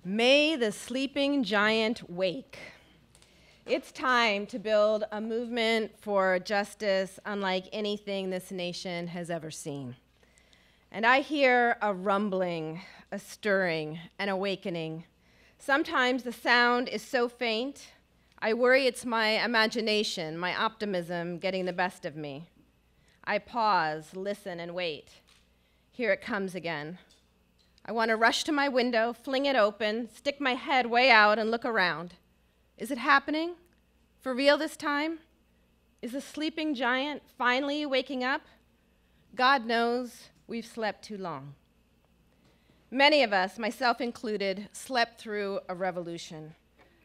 May the sleeping giant wake. It's time to build a movement for justice unlike anything this nation has ever seen. And I hear a rumbling, a stirring, an awakening. Sometimes the sound is so faint, I worry it's my imagination, my optimism getting the best of me. I pause, listen, and wait. Here it comes again. I want to rush to my window, fling it open, stick my head way out, and look around. Is it happening? For real this time? Is the sleeping giant finally waking up? God knows we've slept too long. Many of us, myself included, slept through a revolution.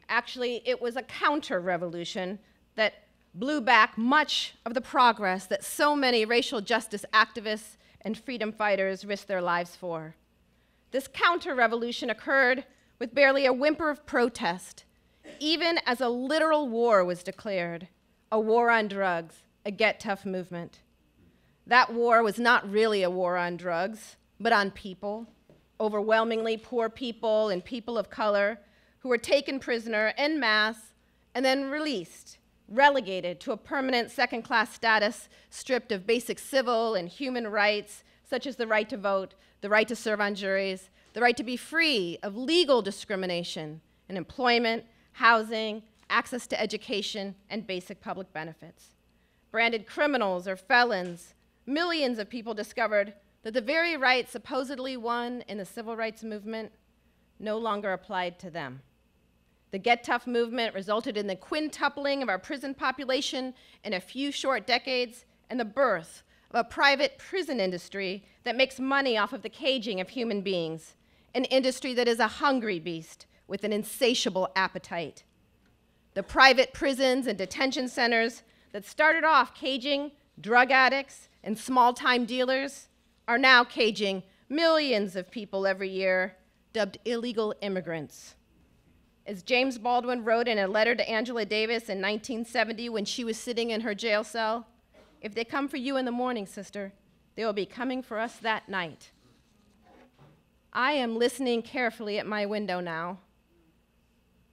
Actually, it was a counter-revolution that blew back much of the progress that so many racial justice activists and freedom fighters risked their lives for. This counter-revolution occurred with barely a whimper of protest, even as a literal war was declared, a war on drugs, a Get Tough movement. That war was not really a war on drugs, but on people, overwhelmingly poor people and people of color who were taken prisoner en masse and then released, relegated to a permanent second-class status, stripped of basic civil and human rights, such as the right to vote, the right to serve on juries, the right to be free of legal discrimination in employment, housing, access to education, and basic public benefits. Branded criminals or felons, millions of people discovered that the very rights supposedly won in the civil rights movement no longer applied to them. The Get Tough movement resulted in the quintupling of our prison population in a few short decades and the birth of a private prison industry that makes money off of the caging of human beings, an industry that is a hungry beast with an insatiable appetite. The private prisons and detention centers that started off caging drug addicts and small-time dealers are now caging millions of people every year, dubbed illegal immigrants. As James Baldwin wrote in a letter to Angela Davis in 1970 when she was sitting in her jail cell, "If they come for you in the morning, sister, they will be coming for us that night." I am listening carefully at my window now.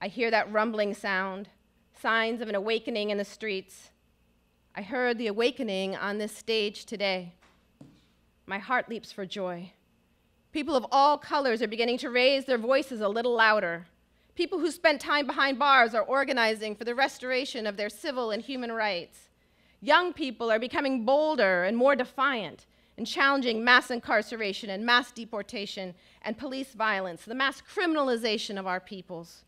I hear that rumbling sound, signs of an awakening in the streets. I heard the awakening on this stage today. My heart leaps for joy. People of all colors are beginning to raise their voices a little louder. People who spent time behind bars are organizing for the restoration of their civil and human rights. Young people are becoming bolder and more defiant in challenging mass incarceration and mass deportation and police violence, the mass criminalization of our peoples.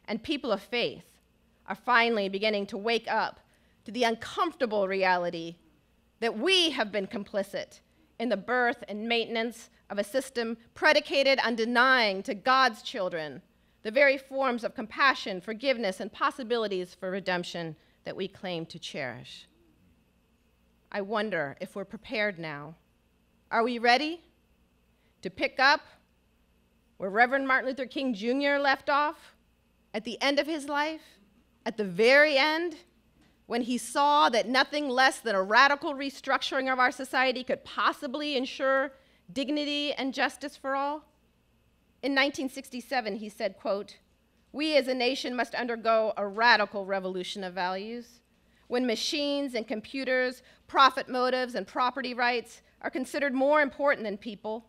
And people of faith are finally beginning to wake up to the uncomfortable reality that we have been complicit in the birth and maintenance of a system predicated on denying to God's children the very forms of compassion, forgiveness, and possibilities for redemption that we claim to cherish. I wonder if we're prepared now. Are we ready to pick up where Reverend Martin Luther King Jr. left off at the end of his life, at the very end, when he saw that nothing less than a radical restructuring of our society could possibly ensure dignity and justice for all? In 1967, he said, quote, "We as a nation must undergo a radical revolution of values. When machines and computers, profit motives, and property rights are considered more important than people,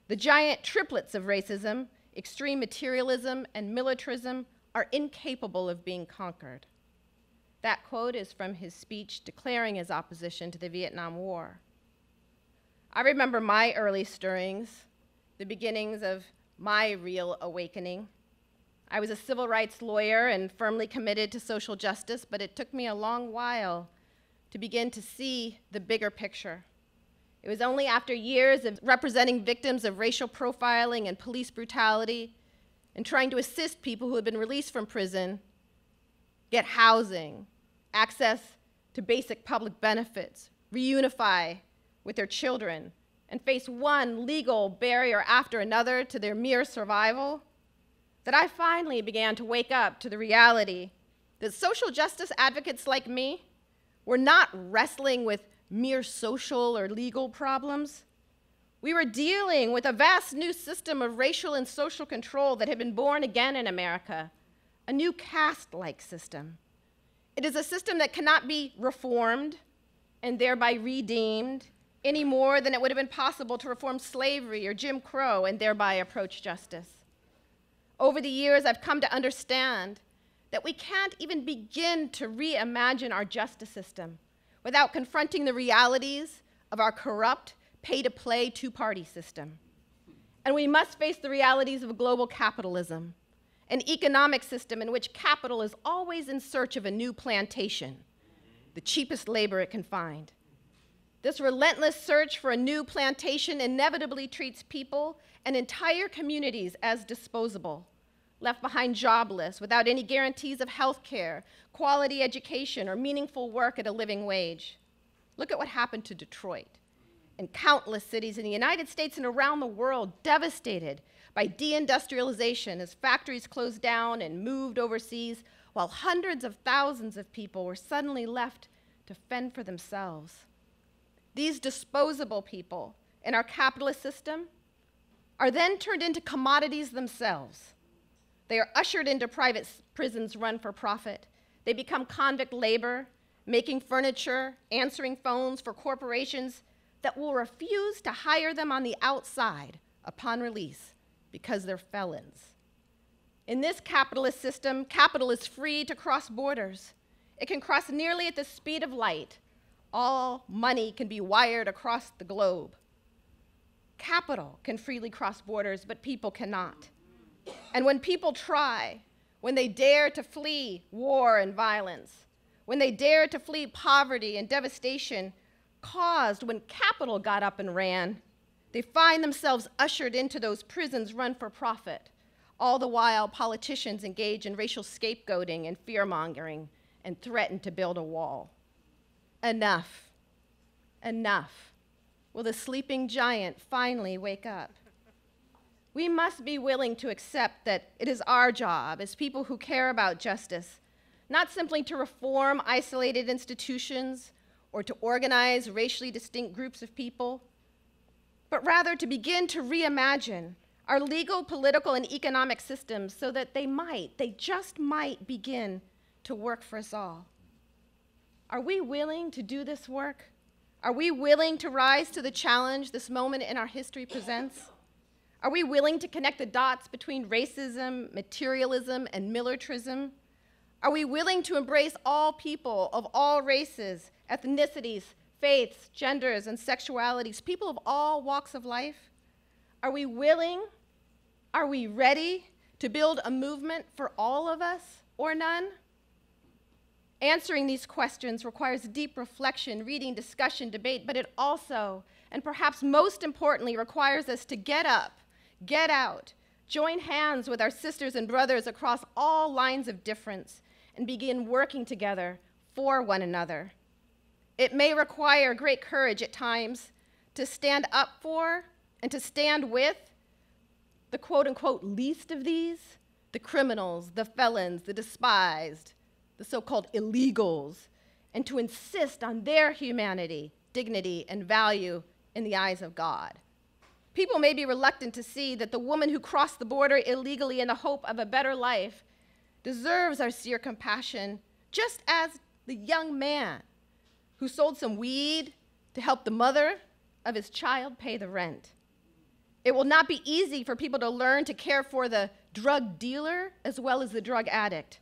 the giant triplets of racism, extreme materialism, and militarism are incapable of being conquered." That quote is from his speech declaring his opposition to the Vietnam War. I remember my early stirrings, the beginnings of my real awakening. I was a civil rights lawyer and firmly committed to social justice, but it took me a long while to begin to see the bigger picture. It was only after years of representing victims of racial profiling and police brutality and trying to assist people who had been released from prison get housing, access to basic public benefits, reunify with their children, and face one legal barrier after another to their mere survival, that I finally began to wake up to the reality that social justice advocates like me were not wrestling with mere social or legal problems. We were dealing with a vast new system of racial and social control that had been born again in America, a new caste-like system. It is a system that cannot be reformed and thereby redeemed any more than it would have been possible to reform slavery or Jim Crow and thereby approach justice. Over the years, I've come to understand that we can't even begin to reimagine our justice system without confronting the realities of our corrupt, pay-to-play two-party system. And we must face the realities of global capitalism, an economic system in which capital is always in search of a new plantation, the cheapest labor it can find. This relentless search for a new plantation inevitably treats people and entire communities as disposable, left behind jobless, without any guarantees of health care, quality education, or meaningful work at a living wage. Look at what happened to Detroit and countless cities in the United States and around the world devastated by deindustrialization as factories closed down and moved overseas, while hundreds of thousands of people were suddenly left to fend for themselves. These disposable people in our capitalist system are then turned into commodities themselves. They are ushered into private prisons run for profit. They become convict labor, making furniture, answering phones for corporations that will refuse to hire them on the outside upon release because they're felons. In this capitalist system, capital is free to cross borders. It can cross nearly at the speed of light. All money can be wired across the globe. Capital can freely cross borders, but people cannot. And when people try, when they dare to flee war and violence, when they dare to flee poverty and devastation caused when capital got up and ran, they find themselves ushered into those prisons run for profit, all the while politicians engage in racial scapegoating and fear-mongering and threaten to build a wall. Enough. Enough. Will the sleeping giant finally wake up? We must be willing to accept that it is our job as people who care about justice, not simply to reform isolated institutions or to organize racially distinct groups of people, but rather to begin to reimagine our legal, political, and economic systems so that they just might begin to work for us all. Are we willing to do this work? Are we willing to rise to the challenge this moment in our history presents? Are we willing to connect the dots between racism, materialism, and militarism? Are we willing to embrace all people of all races, ethnicities, faiths, genders, and sexualities, people of all walks of life? Are we willing, are we ready to build a movement for all of us or none? Answering these questions requires deep reflection, reading, discussion, debate, but it also, and perhaps most importantly, requires us to get up, get out, join hands with our sisters and brothers across all lines of difference, and begin working together for one another. It may require great courage at times to stand up for and to stand with the quote-unquote least of these, the criminals, the felons, the despised, the so-called illegals, and to insist on their humanity, dignity, and value in the eyes of God. People may be reluctant to see that the woman who crossed the border illegally in the hope of a better life deserves our sincere compassion, just as the young man who sold some weed to help the mother of his child pay the rent. It will not be easy for people to learn to care for the drug dealer as well as the drug addict,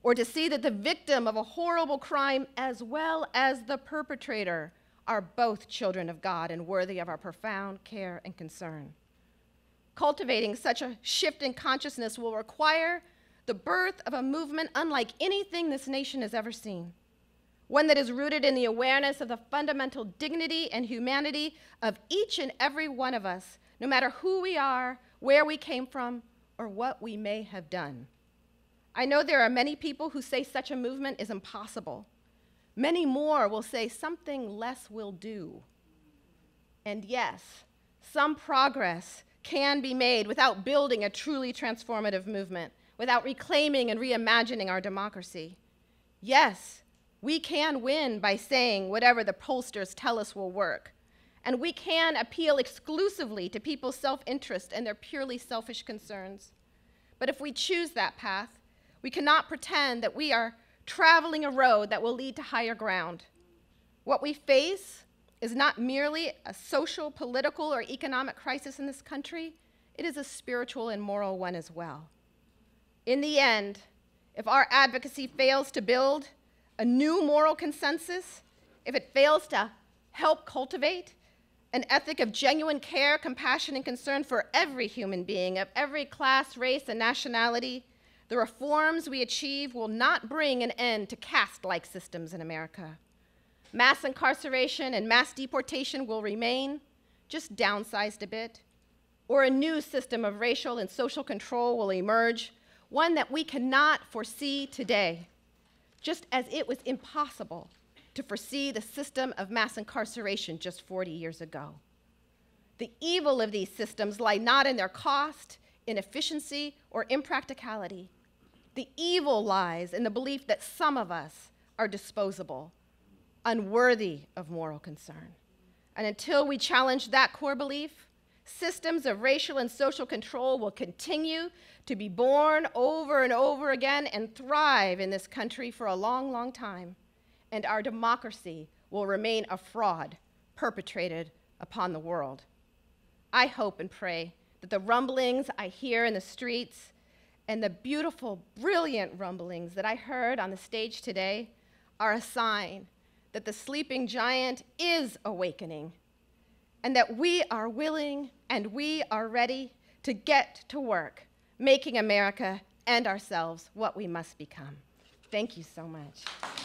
or to see that the victim of a horrible crime as well as the perpetrator are both children of God and worthy of our profound care and concern. Cultivating such a shift in consciousness will require the birth of a movement unlike anything this nation has ever seen, one that is rooted in the awareness of the fundamental dignity and humanity of each and every one of us, no matter who we are, where we came from, or what we may have done. I know there are many people who say such a movement is impossible. Many more will say something less will do. And yes, some progress can be made without building a truly transformative movement, without reclaiming and reimagining our democracy. Yes, we can win by saying whatever the pollsters tell us will work. and we can appeal exclusively to people's self-interest and their purely selfish concerns. But if we choose that path, we cannot pretend that we are traveling a road that will lead to higher ground. What we face is not merely a social, political, or economic crisis in this country, it is a spiritual and moral one as well. In the end, if our advocacy fails to build a new moral consensus, if it fails to help cultivate an ethic of genuine care, compassion, and concern for every human being of every class, race, and nationality, the reforms we achieve will not bring an end to caste-like systems in America. Mass incarceration and mass deportation will remain, just downsized a bit, or a new system of racial and social control will emerge, one that we cannot foresee today, just as it was impossible to foresee the system of mass incarceration just 40 years ago. The evil of these systems lie not in their cost, inefficiency, or impracticality. The evil lies in the belief that some of us are disposable, unworthy of moral concern. And until we challenge that core belief, systems of racial and social control will continue to be born over and over again and thrive in this country for a long, long time. And our democracy will remain a fraud perpetrated upon the world. I hope and pray that the rumblings I hear in the streets and the beautiful, brilliant rumblings that I heard on the stage today are a sign that the sleeping giant is awakening, and that we are willing and we are ready to get to work, making America and ourselves what we must become. Thank you so much.